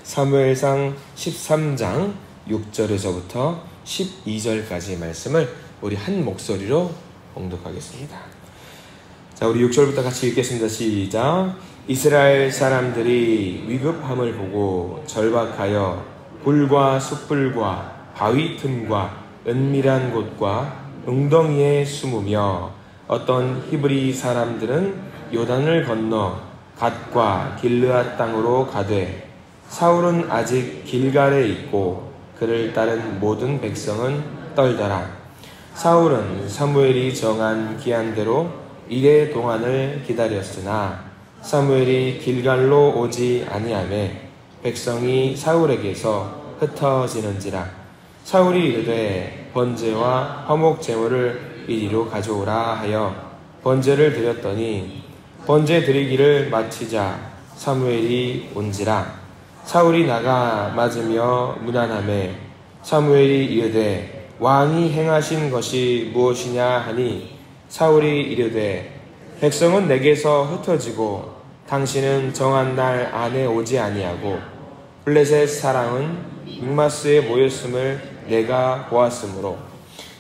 사무엘상 13장 6절에서부터 12절까지의 말씀을 우리 한 목소리로 봉독하겠습니다. 자, 우리 6절부터 같이 읽겠습니다. 시작. 이스라엘 사람들이 위급함을 보고 절박하여 굴과 숯불과 바위 틈과 은밀한 곳과 웅덩이에 숨으며 어떤 히브리 사람들은 요단을 건너 갓과 길르앗 땅으로 가되 사울은 아직 길갈에 있고 그를 따른 모든 백성은 떨더라. 사울은 사무엘이 정한 기한대로 이레 동안을 기다렸으나 사무엘이 길갈로 오지 아니하매 백성이 사울에게서 흩어지는지라. 사울이 이르되 번제와 화목 제물을 이리로 가져오라 하여 번제를 드렸더니 번제 드리기를 마치자 사무엘이 온지라. 사울이 나가 맞으며 문안하매 사무엘이 이르되 왕이 행하신 것이 무엇이냐 하니 사울이 이르되 백성은 내게서 흩어지고 당신은 정한 날 안에 오지 아니하고 블레셋 사람은 믹마스에 모였음을 내가 보았으므로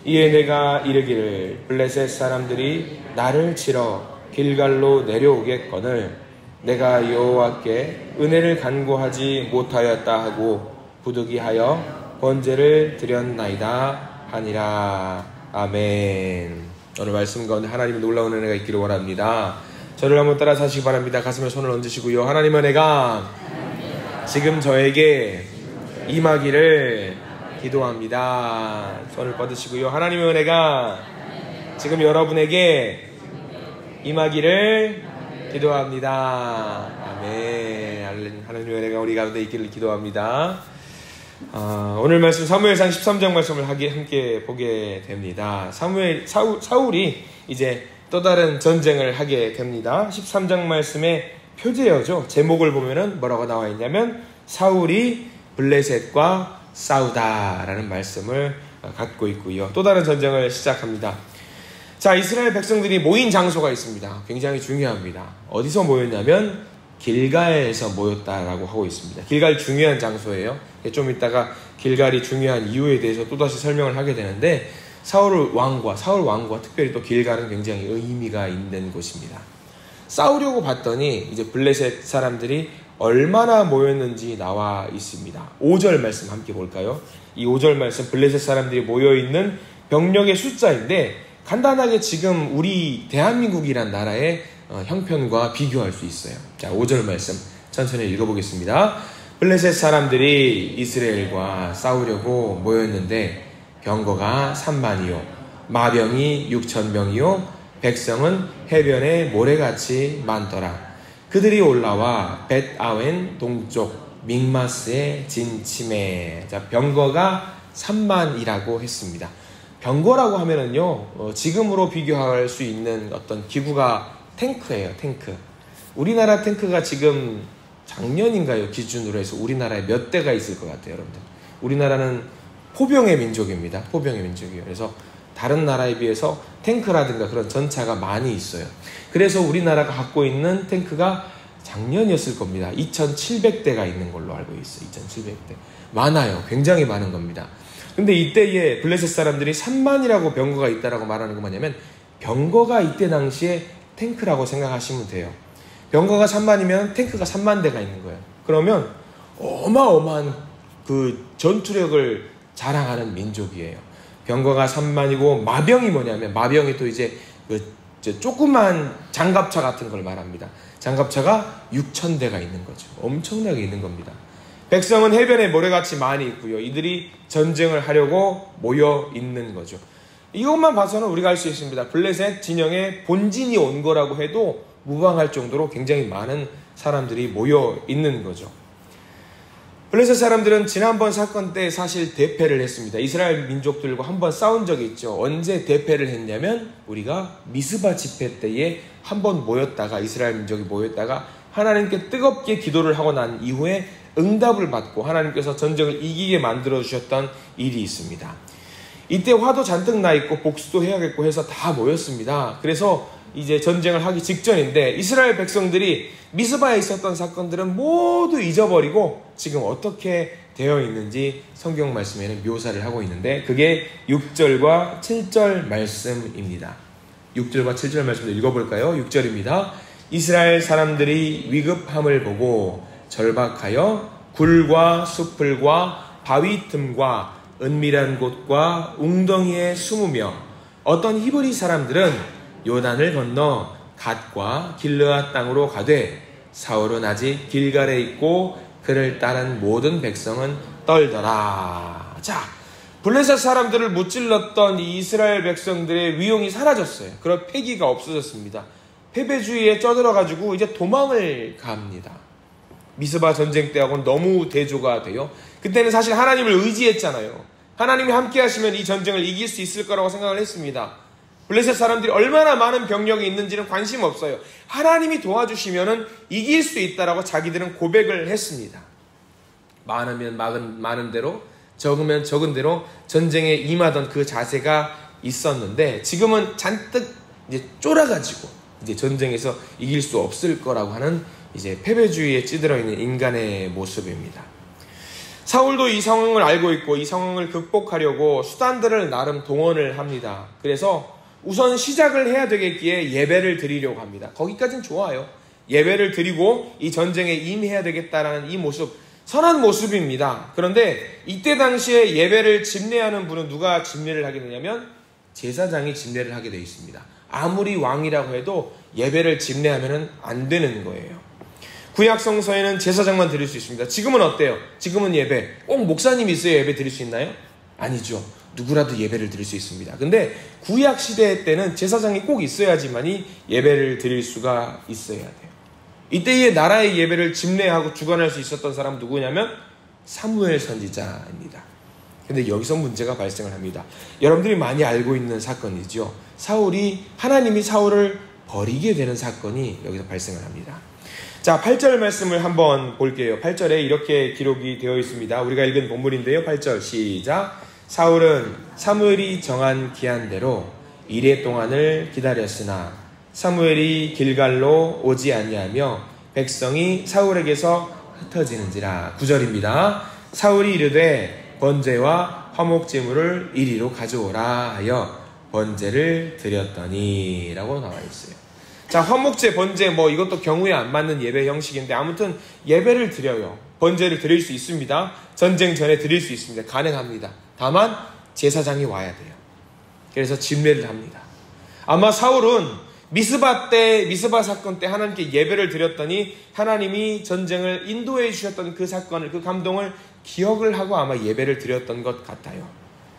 이에 내가 이르기를 블레셋 사람들이 나를 치러 길갈로 내려오겠거늘 내가 여호와께 은혜를 간구하지 못하였다 하고 부득이하여 번제를 드렸나이다 하니라. 아멘. 오늘 말씀 가운데 하나님의 놀라운 은혜가 있기를 원합니다. 저를 한번 따라 하시기 바랍니다. 가슴에 손을 얹으시고요. 하나님의 은혜가 지금 저에게 임하기를 기도합니다. 손을 뻗으시고요. 하나님의 은혜가 지금 여러분에게 임하기를 기도합니다. 아멘. 하나님의 은혜가 우리 가운데 있기를 기도합니다. 오늘 말씀 사무엘상 13장 말씀을 함께 보게 됩니다. 사울이 이제 또 다른 전쟁을 하게 됩니다. 13장 말씀의 표제어죠. 제목을 보면은 뭐라고 나와 있냐면 사울이 블레셋과 싸우다라는 말씀을 갖고 있고요. 또 다른 전쟁을 시작합니다. 자, 이스라엘 백성들이 모인 장소가 있습니다. 굉장히 중요합니다. 어디서 모였냐면 길갈에서 모였다라고 하고 있습니다. 길갈 중요한 장소예요. 좀 이따가 길갈이 중요한 이유에 대해서 또다시 설명을 하게 되는데 사울 왕과 특별히 또 길갈은 굉장히 의미가 있는 곳입니다. 싸우려고 봤더니 이제 블레셋 사람들이 얼마나 모였는지 나와 있습니다. 5절 말씀 함께 볼까요? 이 5절 말씀 블레셋 사람들이 모여있는 병력의 숫자인데 간단하게 지금 우리 대한민국이란 나라의 형편과 비교할 수 있어요. 자, 5절 말씀 천천히 읽어보겠습니다. 블레셋 사람들이 이스라엘과 싸우려고 모였는데 병거가 3만이요 마병이 6,000명이요 백성은 해변에 모래같이 많더라. 그들이 올라와 벳아웬 동쪽 믹마스에 진침해. 자, 병거가 3만이라고 했습니다. 병거라고 하면은요, 지금으로 비교할 수 있는 어떤 기구가 탱크예요, 탱크. 우리나라 탱크가 지금 작년인가요? 기준으로 해서 우리나라에 몇 대가 있을 것 같아요, 여러분들. 우리나라는 포병의 민족입니다. 포병의 민족이에요. 그래서 다른 나라에 비해서 탱크라든가 그런 전차가 많이 있어요. 그래서 우리나라가 갖고 있는 탱크가 작년이었을 겁니다. 2,700대가 있는 걸로 알고 있어요. 2,700대. 많아요. 굉장히 많은 겁니다. 근데 이때에 블레셋 사람들이 3만이라고 병거가 있다라고 말하는 건 뭐냐면 병거가 이때 당시에 탱크라고 생각하시면 돼요. 병거가 3만이면 탱크가 3만 대가 있는 거예요. 그러면 어마어마한 그 전투력을 자랑하는 민족이에요. 병거가 3만이고 마병이 뭐냐면 마병이 또 이제 조그만 장갑차 같은 걸 말합니다. 장갑차가 6,000대가 있는 거죠. 엄청나게 있는 겁니다. 백성은 해변에 모래같이 많이 있고요. 이들이 전쟁을 하려고 모여 있는 거죠. 이것만 봐서는 우리가 알 수 있습니다. 블레셋 진영에 본진이 온 거라고 해도 무방할 정도로 굉장히 많은 사람들이 모여 있는 거죠. 블레셋 사람들은 지난번 사건 때 사실 대패를 했습니다. 이스라엘 민족들과 한번 싸운 적이 있죠. 언제 대패를 했냐면 우리가 미스바 집회 때에 한번 모였다가 이스라엘 민족이 모였다가 하나님께 뜨겁게 기도를 하고 난 이후에 응답을 받고 하나님께서 전쟁을 이기게 만들어 주셨던 일이 있습니다. 이때 화도 잔뜩 나 있고 복수도 해야겠고 해서 다 모였습니다. 그래서 이제 전쟁을 하기 직전인데 이스라엘 백성들이 미스바에 있었던 사건들은 모두 잊어버리고 지금 어떻게 되어 있는지 성경 말씀에는 묘사를 하고 있는데 그게 6절과 7절 말씀입니다. 6절과 7절 말씀을 읽어볼까요? 6절입니다. 이스라엘 사람들이 위급함을 보고 절박하여 굴과 숲풀과 바위 틈과 은밀한 곳과 웅덩이에 숨으며 어떤 히브리 사람들은 요단을 건너 갓과 길르앗 땅으로 가되 사울은 아직 길갈에 있고 그를 따른 모든 백성은 떨더라. 자, 블레셋 사람들을 무찔렀던 이 이스라엘 백성들의 위용이 사라졌어요. 그런 패기가 없어졌습니다. 패배주의에 쩌들어가지고 이제 도망을 갑니다. 미스바 전쟁 때하고는 너무 대조가 돼요. 그때는 사실 하나님을 의지했잖아요. 하나님이 함께 하시면 이 전쟁을 이길 수 있을 거라고 생각을 했습니다. 블레셋 사람들이 얼마나 많은 병력이 있는지는 관심 없어요. 하나님이 도와주시면 이길 수 있다라고 자기들은 고백을 했습니다. 많으면 많은 대로, 적으면 적은 대로 전쟁에 임하던 그 자세가 있었는데 지금은 잔뜩 이제 쫄아가지고 이제 전쟁에서 이길 수 없을 거라고 하는 이제 패배주의에 찌들어 있는 인간의 모습입니다. 사울도 이 상황을 알고 있고 이 상황을 극복하려고 수단들을 나름 동원을 합니다. 그래서 우선 시작을 해야 되겠기에 예배를 드리려고 합니다. 거기까지는 좋아요. 예배를 드리고 이 전쟁에 임해야 되겠다라는 이 모습, 선한 모습입니다. 그런데 이때 당시에 예배를 집례하는 분은 누가 집례를 하게 되냐면 제사장이 집례를 하게 되어 있습니다. 아무리 왕이라고 해도 예배를 집례하면 안 되는 거예요. 구약 성서에는 제사장만 드릴 수 있습니다. 지금은 어때요? 지금은 예배 꼭 목사님이 있어야 예배 드릴 수 있나요? 아니죠. 누구라도 예배를 드릴 수 있습니다. 근데 구약 시대 때는 제사장이 꼭 있어야지만이 예배를 드릴 수가 있어야 돼요. 이때의 나라의 예배를 집례하고 주관할 수 있었던 사람은 누구냐면 사무엘 선지자입니다. 근데 여기서 문제가 발생을 합니다. 여러분들이 많이 알고 있는 사건이죠. 하나님이 사울을 버리게 되는 사건이 여기서 발생을 합니다. 자, 8절 말씀을 한번 볼게요. 8절에 이렇게 기록이 되어 있습니다. 우리가 읽은 본문인데요. 8절 시작. 사울은 사무엘이 정한 기한대로 이레 동안을 기다렸으나 사무엘이 길갈로 오지 아니하며 백성이 사울에게서 흩어지는지라. 9절입니다. 사울이 이르되 번제와 화목제물을 이리로 가져오라 하여 번제를 드렸더니 라고 나와 있어요. 자, 화목제, 번제 이것도 경우에 안 맞는 예배 형식인데 아무튼 예배를 드려요. 번제를 드릴 수 있습니다. 전쟁 전에 드릴 수 있습니다. 가능합니다. 다만 제사장이 와야 돼요. 그래서 집례를 합니다. 아마 사울은 미스바 사건 때 하나님께 예배를 드렸더니 하나님이 전쟁을 인도해 주셨던 그 사건을, 그 감동을 기억을 하고 아마 예배를 드렸던 것 같아요.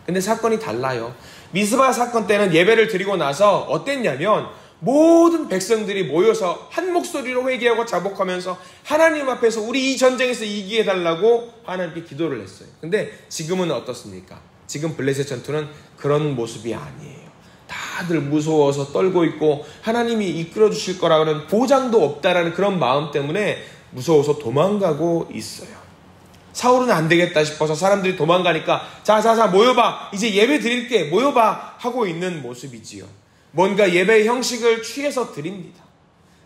근데 사건이 달라요. 미스바 사건 때는 예배를 드리고 나서 어땠냐면 모든 백성들이 모여서 한 목소리로 회개하고 자복하면서 하나님 앞에서 우리 이 전쟁에서 이기게 해달라고 하나님께 기도를 했어요. 근데 지금은 어떻습니까? 지금 블레셋 전투는 그런 모습이 아니에요. 다들 무서워서 떨고 있고 하나님이 이끌어 주실 거라는 보장도 없다라는 그런 마음 때문에 무서워서 도망가고 있어요. 사울은 안 되겠다 싶어서 사람들이 도망가니까 자 모여봐, 이제 예배 드릴게, 모여봐 하고 있는 모습이지요. 뭔가 예배의 형식을 취해서 드립니다.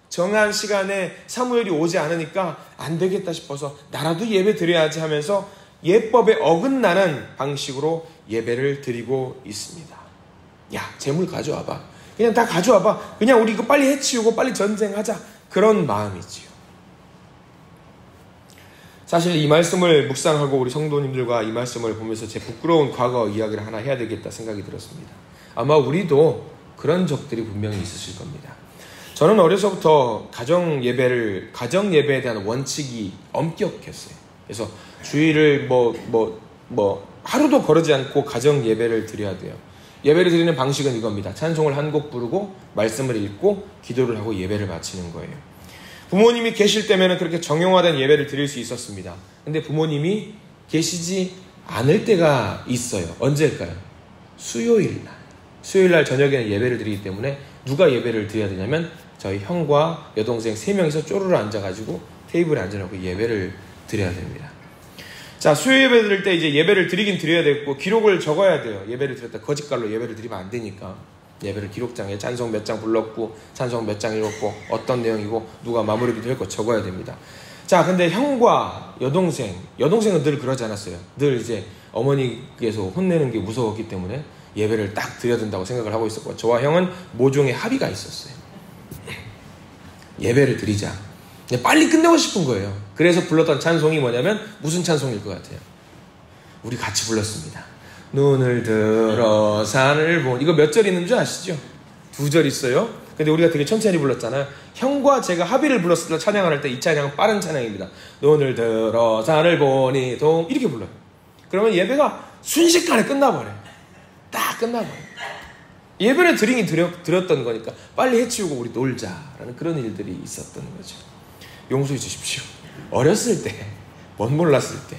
정한 시간에 사무엘이 오지 않으니까 안 되겠다 싶어서 나라도 예배 드려야지 하면서 예법에 어긋나는 방식으로 예배를 드리고 있습니다. 야, 재물 가져와봐. 그냥 다 가져와봐. 그냥 우리 이거 빨리 해치우고 빨리 전쟁하자. 그런 마음이지요. 사실 이 말씀을 묵상하고 우리 성도님들과 이 말씀을 보면서 제 부끄러운 과거 이야기를 하나 해야 되겠다 생각이 들었습니다. 아마 우리도 그런 적들이 분명히 있으실 겁니다. 저는 어려서부터 가정 예배에 대한 원칙이 엄격했어요. 그래서 주일을 하루도 거르지 않고 가정 예배를 드려야 돼요. 예배를 드리는 방식은 이겁니다. 찬송을 한 곡 부르고 말씀을 읽고 기도를 하고 예배를 마치는 거예요. 부모님이 계실 때면 그렇게 정형화된 예배를 드릴 수 있었습니다. 근데 부모님이 계시지 않을 때가 있어요. 언제일까요? 수요일날 저녁에는 예배를 드리기 때문에 누가 예배를 드려야 되냐면 저희 형과 여동생 3명이서 쪼르르 앉아가지고 테이블에 앉아놓고 예배를 드려야 됩니다. 자, 수요 예배 드릴 때 이제 예배를 드리긴 드려야 되고 기록을 적어야 돼요. 예배를 드렸다 거짓말로 예배를 드리면 안 되니까. 예배를 기록장에 찬송 몇 장 불렀고 찬송 몇 장 읽었고 어떤 내용이고 누가 마무리 기도했고 적어야 됩니다. 자, 근데 형과 여동생은 늘 그러지 않았어요. 늘 이제 어머니께서 혼내는 게 무서웠기 때문에 예배를 딱 드려야 된다고 생각을 하고 있었고, 저와 형은 모종의 합의가 있었어요. 예배를 드리자. 빨리 끝내고 싶은 거예요. 그래서 불렀던 찬송이 뭐냐면 무슨 찬송일 것 같아요? 우리 같이 불렀습니다. 눈을 들어 산을 본, 이거 몇 절 있는 줄 아시죠? 2절 있어요. 근데 우리가 되게 천천히 불렀잖아요. 형과 제가 합의를 불렀을 때 찬양을 할 때 이 찬양은 빠른 찬양입니다. 눈을 들어 산을 보니 동, 이렇게 불러요. 그러면 예배가 순식간에 끝나버려요. 딱 끝나버려요. 예배를 드렸던 거니까 빨리 해치우고 우리 놀자라는 그런 일들이 있었던 거죠. 용서해 주십시오. 어렸을 때, 못 몰랐을 때.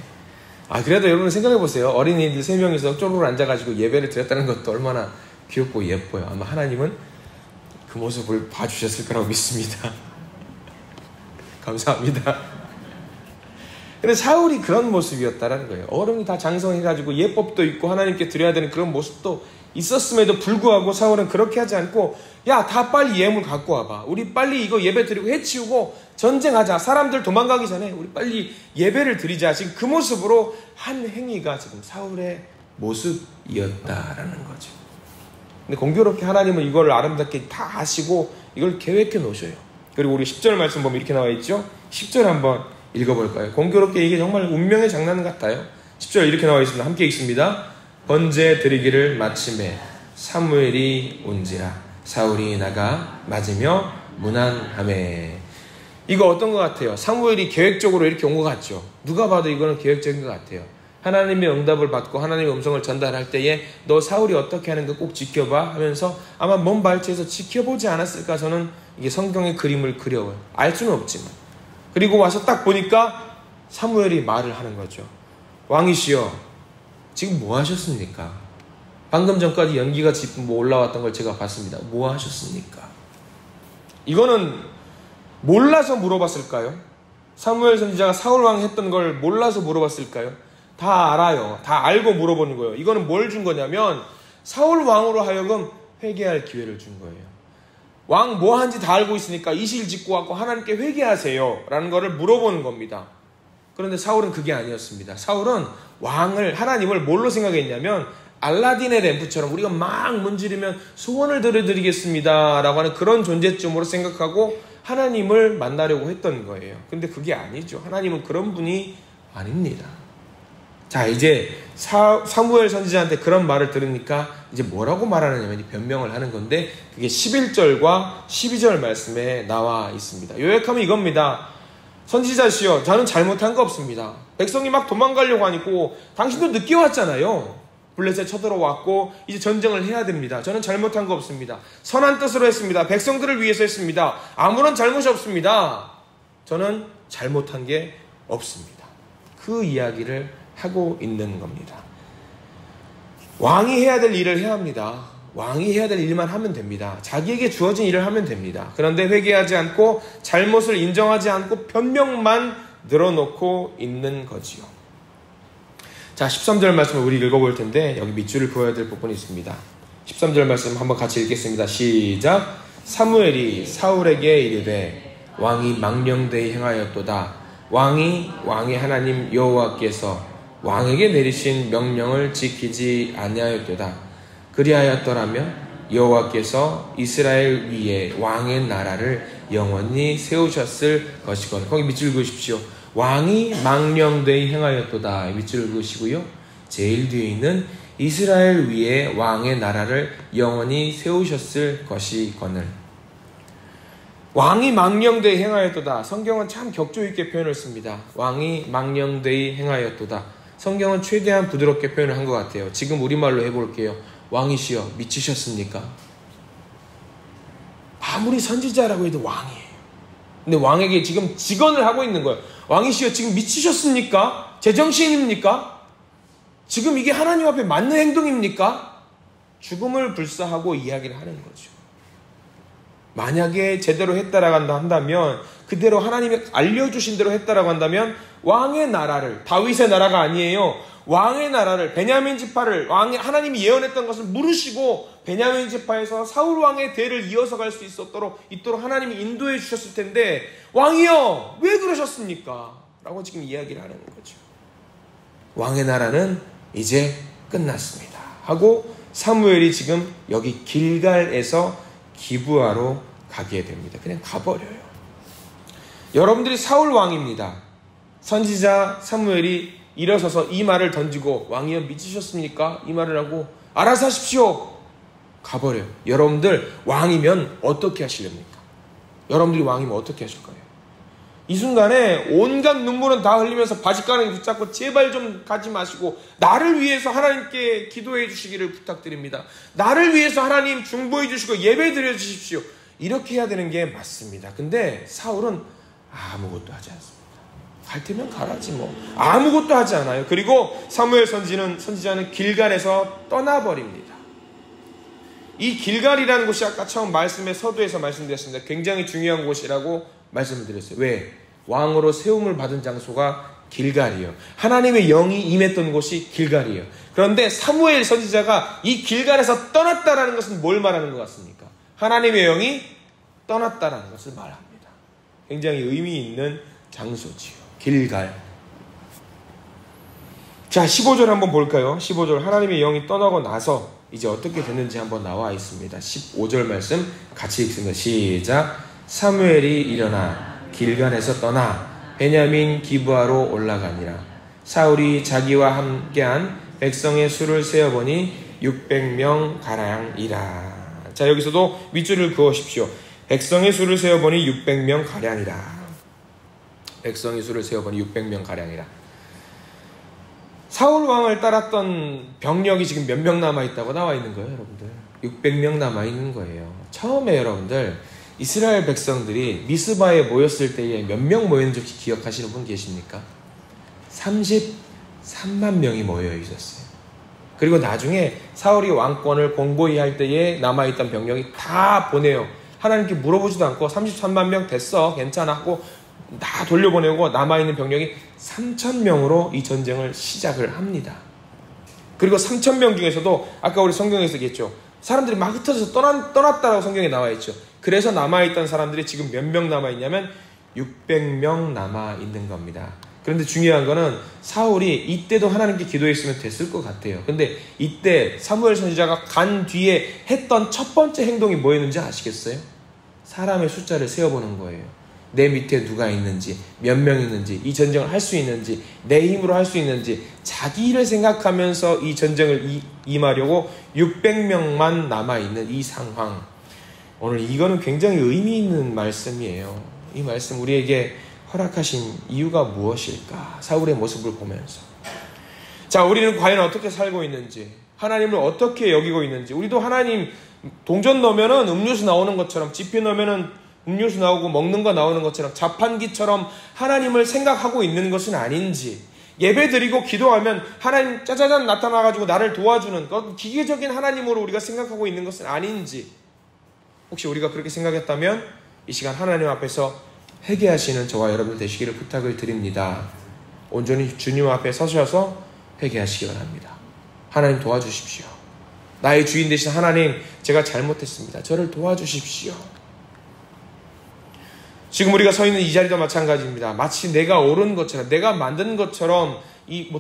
그래도 여러분 생각해보세요. 어린이들 3명이서 쪼르르 앉아가지고 예배를 드렸다는 것도 얼마나 귀엽고 예뻐요. 아마 하나님은 그 모습을 봐주셨을 거라고 믿습니다. 감사합니다. 근데 사울이 그런 모습이었다라는 거예요. 어른이 다 장성해가지고 예법도 있고 하나님께 드려야 되는 그런 모습도 있었음에도 불구하고 사울은 그렇게 하지 않고, 야, 다 빨리 예물 갖고 와봐. 우리 빨리 이거 예배 드리고 해치우고 전쟁하자. 사람들 도망가기 전에 우리 빨리 예배를 드리자. 지금 그 모습으로 한 행위가 지금 사울의 모습이었다라는 거죠. 근데 공교롭게 하나님은 이걸 아름답게 다 아시고 이걸 계획해 놓으셔요. 그리고 우리 10절 말씀 보면 이렇게 나와 있죠. 10절 한번 읽어볼까요? 공교롭게 이게 정말 운명의 장난 같아요. 10절 이렇게 나와 있습니다. 함께 읽습니다. 번제 드리기를 마침에 사무엘이 온지라 사울이 나가 맞으며 문안하매. 이거 어떤 것 같아요? 사무엘이 계획적으로 이렇게 온 것 같죠? 누가 봐도 이거는 계획적인 것 같아요. 하나님의 응답을 받고 하나님의 음성을 전달할 때에 너 사울이 어떻게 하는 거 꼭 지켜봐 하면서 아마 먼 발치에서 지켜보지 않았을까, 저는 이게 성경의 그림을 그려요. 알 수는 없지만. 그리고 와서 딱 보니까 사무엘이 말을 하는 거죠. 왕이시여, 지금 뭐 하셨습니까? 방금 전까지 연기가 올라왔던 걸 제가 봤습니다. 뭐 하셨습니까? 이거는 몰라서 물어봤을까요? 사무엘 선지자가 사울 왕이 했던 걸 몰라서 물어봤을까요? 다 알아요. 다 알고 물어보는 거예요. 이거는 뭘 준 거냐면 사울 왕으로 하여금 회개할 기회를 준 거예요. 왕 뭐 한지 다 알고 있으니까 이실 짓고 왔고 하나님께 회개하세요 라는 거를 물어보는 겁니다. 그런데 사울은 그게 아니었습니다. 사울은 왕을, 하나님을 뭘로 생각했냐면 알라딘의 램프처럼 우리가 막 문지르면 소원을 들어드리겠습니다 라고 하는 그런 존재쯤으로 생각하고 하나님을 만나려고 했던 거예요. 근데 그게 아니죠. 하나님은 그런 분이 아닙니다. 자, 이제 사무엘 선지자한테 그런 말을 들으니까 이제 뭐라고 말하느냐면 변명을 하는 건데, 그게 11절과 12절 말씀에 나와 있습니다. 요약하면 이겁니다. 선지자시여, 저는 잘못한 거 없습니다. 백성이 막 도망가려고 하니까 당신도 늦게 왔잖아요. 블레셋 쳐들어왔고 이제 전쟁을 해야 됩니다. 저는 잘못한 거 없습니다. 선한 뜻으로 했습니다. 백성들을 위해서 했습니다. 아무런 잘못이 없습니다. 저는 잘못한 게 없습니다. 그 이야기를 하고 있는 겁니다. 왕이 해야 될 일을 해야 합니다. 왕이 해야 될 일만 하면 됩니다. 자기에게 주어진 일을 하면 됩니다. 그런데 회개하지 않고 잘못을 인정하지 않고 변명만 늘어놓고 있는 거지요. 자, 13절 말씀을 우리 읽어볼 텐데 여기 밑줄을 그어야 될 부분이 있습니다. 13절 말씀 한번 같이 읽겠습니다. 시작. 사무엘이 사울에게 이르되 왕이 망령되이 행하였도다. 왕의 하나님 여호와께서 왕에게 내리신 명령을 지키지 아니하였도다. 그리하였더라면 여호와께서 이스라엘 위에 왕의 나라를 영원히 세우셨을 것이거늘. 거기 밑줄 그으십시오. 왕이 망령되이 행하였도다. 밑줄을 그으시고요. 제일 뒤에 있는 이스라엘 위에 왕의 나라를 영원히 세우셨을 것이거늘. 왕이 망령되이 행하였도다. 성경은 참 격조 있게 표현을 씁니다. 왕이 망령되이 행하였도다. 성경은 최대한 부드럽게 표현을 한 것 같아요. 지금 우리말로 해볼게요. 왕이시여, 미치셨습니까? 아무리 선지자라고 해도 왕이에요. 근데 왕에게 지금 직언을 하고 있는 거예요. 왕이시여, 지금 미치셨습니까? 제정신입니까? 지금 이게 하나님 앞에 맞는 행동입니까? 죽음을 불사하고 이야기를 하는 거죠. 만약에 제대로 했다라고 한다면 그대로 하나님이 알려주신 대로 했다라고 한다면 왕의 나라를, 다윗의 나라가 아니에요. 왕의 나라를, 베냐민 지파를, 하나님이 예언했던 것을 물으시고 베냐민 지파에서 사울 왕의 대를 이어서 갈 수 있도록 하나님이 인도해 주셨을 텐데, 왕이여 왜 그러셨습니까? 라고 지금 이야기를 하는 거죠. 왕의 나라는 이제 끝났습니다 하고 사무엘이 지금 여기 길갈에서 기브아로 가게 됩니다. 그냥 가버려요. 여러분들이 사울 왕입니다. 선지자 사무엘이 일어서서 이 말을 던지고 왕이여 미치셨습니까? 이 말을 하고 알아서 하십시오. 가버려요. 여러분들 왕이면 어떻게 하시렵니까? 여러분들이 왕이면 어떻게 하실 거예요? 이 순간에 온갖 눈물은 다 흘리면서 바짓가랑이 붙잡고 제발 좀 가지 마시고 나를 위해서 하나님께 기도해 주시기를 부탁드립니다. 나를 위해서 하나님 중보해 주시고 예배 드려 주십시오. 이렇게 해야 되는 게 맞습니다. 근데 사울은 아무것도 하지 않습니다. 갈 테면 가라지 뭐. 아무것도 하지 않아요. 그리고 사무엘 선지자는 길갈에서 떠나버립니다. 이 길갈이라는 곳이 아까 처음 말씀의 서두에서 말씀드렸습니다. 굉장히 중요한 곳이라고 말씀을 드렸어요. 왜? 왕으로 세움을 받은 장소가 길갈이에요. 하나님의 영이 임했던 곳이 길갈이에요. 그런데 사무엘 선지자가 이 길갈에서 떠났다라는 것은 뭘 말하는 것 같습니까? 하나님의 영이 떠났다라는 것을 말합니다. 굉장히 의미 있는 장소지요. 길갈. 자, 15절 한번 볼까요? 15절 하나님의 영이 떠나고 나서 이제 어떻게 됐는지 한번 나와 있습니다. 15절 말씀 같이 읽습니다. 시작. 사무엘이 일어나 길갈에서 떠나 베냐민 기브아로 올라가니라. 사울이 자기와 함께한 백성의 수를 세어보니 600명 가량이라. 자, 여기서도 밑줄을 그으십시오. 백성의 수를 세어보니 600명 가량이라. 백성의 수를 세어보니 600명 가량이라. 사울 왕을 따랐던 병력이 지금 몇 명 남아있다고 나와 있는 거예요, 여러분들. 600명 남아있는 거예요. 처음에 여러분들 이스라엘 백성들이 미스바에 모였을 때에 몇 명 모였는지 혹시 기억하시는 분 계십니까? 33만 명이 모여 있었어요. 그리고 나중에 사울이 왕권을 공고히 할 때에 남아있던 병력이 다 보내요. 하나님께 물어보지도 않고 33만 명 됐어, 괜찮아 하고 다 돌려보내고 남아있는 병력이 3,000명으로 이 전쟁을 시작을 합니다. 그리고 3,000명 중에서도 아까 우리 성경에서 얘기했죠. 사람들이 막 흩어져서 떠났다라고 성경에 나와 있죠. 그래서 남아있던 사람들이 지금 몇 명 남아있냐면 600명 남아있는 겁니다. 그런데 중요한 거는 사울이 이때도 하나님께 기도했으면 됐을 것 같아요. 근데 이때 사무엘 선지자가 간 뒤에 했던 첫 번째 행동이 뭐였는지 아시겠어요? 사람의 숫자를 세어보는 거예요. 내 밑에 누가 있는지, 몇 명 있는지, 이 전쟁을 할 수 있는지, 내 힘으로 할 수 있는지, 자기를 생각하면서 이 전쟁을 임하려고 600명만 남아있는 이 상황. 오늘 이거는 굉장히 의미 있는 말씀이에요. 이 말씀 우리에게 허락하신 이유가 무엇일까? 사울의 모습을 보면서. 자, 우리는 과연 어떻게 살고 있는지, 하나님을 어떻게 여기고 있는지. 우리도 하나님 동전 넣으면은 음료수 나오는 것처럼, 지폐 넣으면은 음료수 나오고 먹는 거 나오는 것처럼 자판기처럼 하나님을 생각하고 있는 것은 아닌지, 예배 드리고 기도하면 하나님 짜자잔 나타나가지고 나를 도와주는 것, 기계적인 하나님으로 우리가 생각하고 있는 것은 아닌지, 혹시 우리가 그렇게 생각했다면 이 시간 하나님 앞에서 회개하시는 저와 여러분 되시기를 부탁을 드립니다. 온전히 주님 앞에 서셔서 회개하시기 바랍니다. 하나님 도와주십시오. 나의 주인 되신 하나님, 제가 잘못했습니다. 저를 도와주십시오. 지금 우리가 서 있는 이 자리도 마찬가지입니다. 마치 내가 옳은 것처럼, 내가 만든 것처럼 이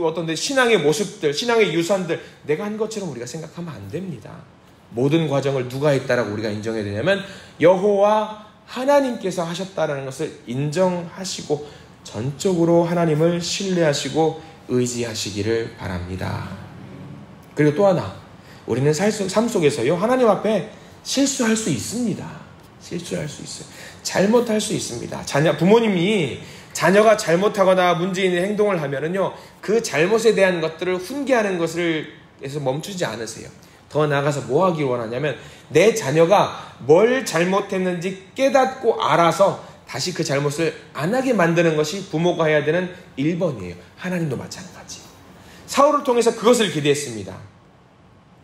어떤 내 신앙의 모습들, 신앙의 유산들, 내가 한 것처럼 우리가 생각하면 안 됩니다. 모든 과정을 누가 했다라고 우리가 인정해야 되냐면 여호와 하나님께서 하셨다라는 것을 인정하시고 전적으로 하나님을 신뢰하시고 의지하시기를 바랍니다. 그리고 또 하나, 우리는 삶 속에서요, 하나님 앞에 실수할 수 있습니다. 실수할 수 있어요. 잘못할 수 있습니다. 부모님이 자녀가 잘못하거나 문제 있는 행동을 하면은요, 그 잘못에 대한 것들을 훈계하는 것을 해서 멈추지 않으세요. 더 나아가서 뭐 하길 원하냐면 내 자녀가 뭘 잘못했는지 깨닫고 알아서 다시 그 잘못을 안 하게 만드는 것이 부모가 해야 되는 1번이에요. 하나님도 마찬가지. 사울을 통해서 그것을 기대했습니다.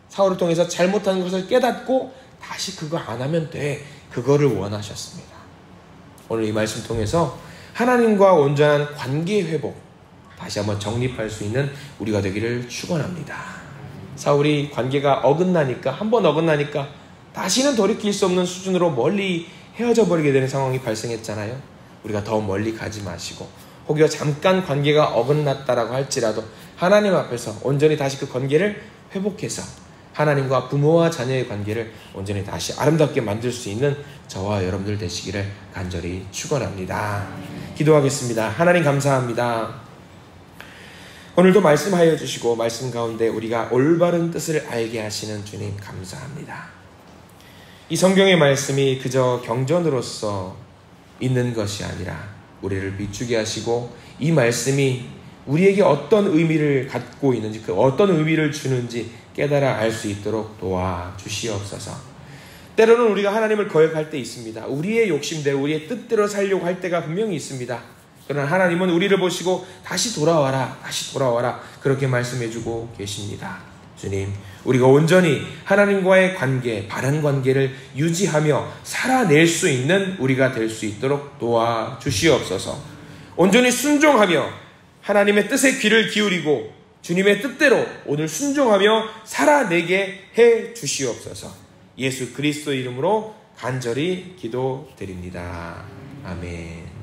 사울을 통해서 잘못한 것을 깨닫고 다시 그거 안 하면 돼. 그거를 원하셨습니다. 오늘 이 말씀 통해서 하나님과 온전한 관계 회복 다시 한번 정립할 수 있는 우리가 되기를 축원합니다. 사울이 관계가 어긋나니까 한번 어긋나니까 다시는 돌이킬 수 없는 수준으로 멀리 헤어져 버리게 되는 상황이 발생했잖아요. 우리가 더 멀리 가지 마시고 혹여 잠깐 관계가 어긋났다라고 할지라도 하나님 앞에서 온전히 다시 그 관계를 회복해서 하나님과 부모와 자녀의 관계를 온전히 다시 아름답게 만들 수 있는 저와 여러분들 되시기를 간절히 축원합니다. 기도하겠습니다. 하나님 감사합니다. 오늘도 말씀하여 주시고 말씀 가운데 우리가 올바른 뜻을 알게 하시는 주님 감사합니다. 이 성경의 말씀이 그저 경전으로서 있는 것이 아니라 우리를 비추게 하시고 이 말씀이 우리에게 어떤 의미를 갖고 있는지 그 어떤 의미를 주는지 깨달아 알 수 있도록 도와주시옵소서. 때로는 우리가 하나님을 거역할 때 있습니다. 우리의 욕심대로 우리의 뜻대로 살려고 할 때가 분명히 있습니다. 그러나 하나님은 우리를 보시고 다시 돌아와라 그렇게 말씀해주고 계십니다. 주님, 우리가 온전히 하나님과의 관계, 바른 관계를 유지하며 살아낼 수 있는 우리가 될 수 있도록 도와주시옵소서. 온전히 순종하며 하나님의 뜻에 귀를 기울이고 주님의 뜻대로 오늘 순종하며 살아내게 해 주시옵소서. 예수 그리스도 이름으로 간절히 기도드립니다. 아멘.